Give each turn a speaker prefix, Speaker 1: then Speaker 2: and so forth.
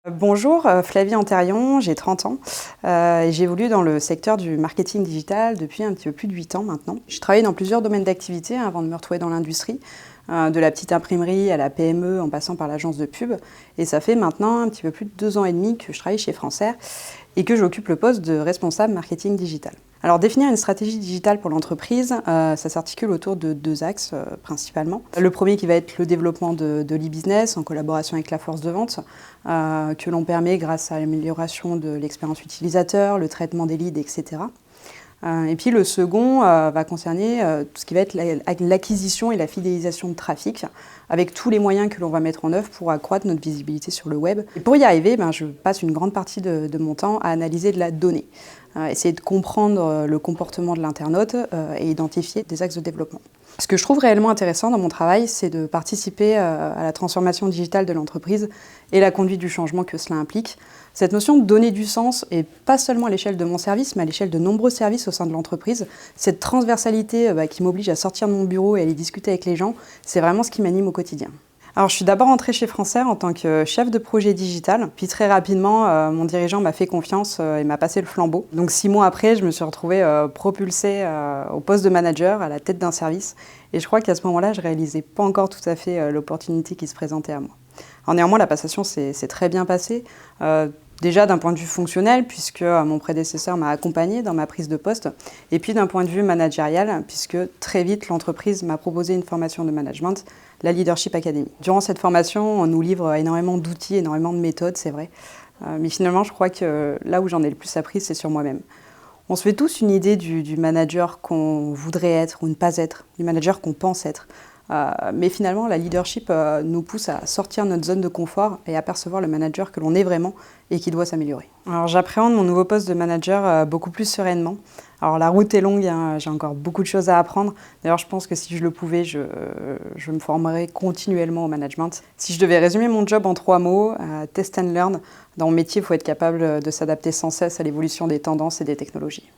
Speaker 1: Bonjour, Flavie Antérion, j'ai 30 ans et j'évolue dans le secteur du marketing digital depuis un petit peu plus de 8 ans maintenant. Je travaille dans plusieurs domaines d'activité avant de me retrouver dans l'industrie, de la petite imprimerie à la PME en passant par l'agence de pub. Et ça fait maintenant un petit peu plus de 2 ans et demi que je travaille chez Francaire et que j'occupe le poste de responsable marketing digital. Alors définir une stratégie digitale pour l'entreprise, ça s'articule autour de 2 axes principalement. Le premier qui va être le développement de l'e-business en collaboration avec la force de vente, que l'on permet grâce à l'amélioration de l'expérience utilisateur, le traitement des leads, etc. Et puis le second va concerner tout ce qui va être l'acquisition et la fidélisation de trafic, avec tous les moyens que l'on va mettre en œuvre pour accroître notre visibilité sur le web. Et pour y arriver, je passe une grande partie de mon temps à analyser de la donnée, essayer de comprendre le comportement de l'internaute et identifier des axes de développement. Ce que je trouve réellement intéressant dans mon travail, c'est de participer à la transformation digitale de l'entreprise et la conduite du changement que cela implique. Cette notion de donner du sens, et pas seulement à l'échelle de mon service, mais à l'échelle de nombreux services au sein de l'entreprise, cette transversalité qui m'oblige à sortir de mon bureau et aller discuter avec les gens, c'est vraiment ce qui m'anime au quotidien. Alors, je suis d'abord entrée chez Francaire en tant que chef de projet digital. Puis très rapidement, mon dirigeant m'a fait confiance et m'a passé le flambeau. Donc 6 mois après, je me suis retrouvée propulsée au poste de manager, à la tête d'un service. Et je crois qu'à ce moment-là, je réalisais pas encore tout à fait l'opportunité qui se présentait à moi. Alors néanmoins, la passation s'est très bien passée. Déjà d'un point de vue fonctionnel, puisque mon prédécesseur m'a accompagné dans ma prise de poste, et puis d'un point de vue managérial, puisque très vite l'entreprise m'a proposé une formation de management, la Leadership Academy. Durant cette formation, on nous livre énormément d'outils, énormément de méthodes, c'est vrai, mais finalement je crois que là où j'en ai le plus appris, c'est sur moi-même. On se fait tous une idée du manager qu'on voudrait être ou ne pas être, du manager qu'on pense être. Mais finalement, la leadership nous pousse à sortir de notre zone de confort et à percevoir le manager que l'on est vraiment et qui doit s'améliorer. Alors j'appréhende mon nouveau poste de manager beaucoup plus sereinement. Alors la route est longue, j'ai encore beaucoup de choses à apprendre. D'ailleurs, je pense que si je le pouvais, je me formerais continuellement au management. Si je devais résumer mon job en 3 mots, test and learn. Dans mon métier, il faut être capable de s'adapter sans cesse à l'évolution des tendances et des technologies.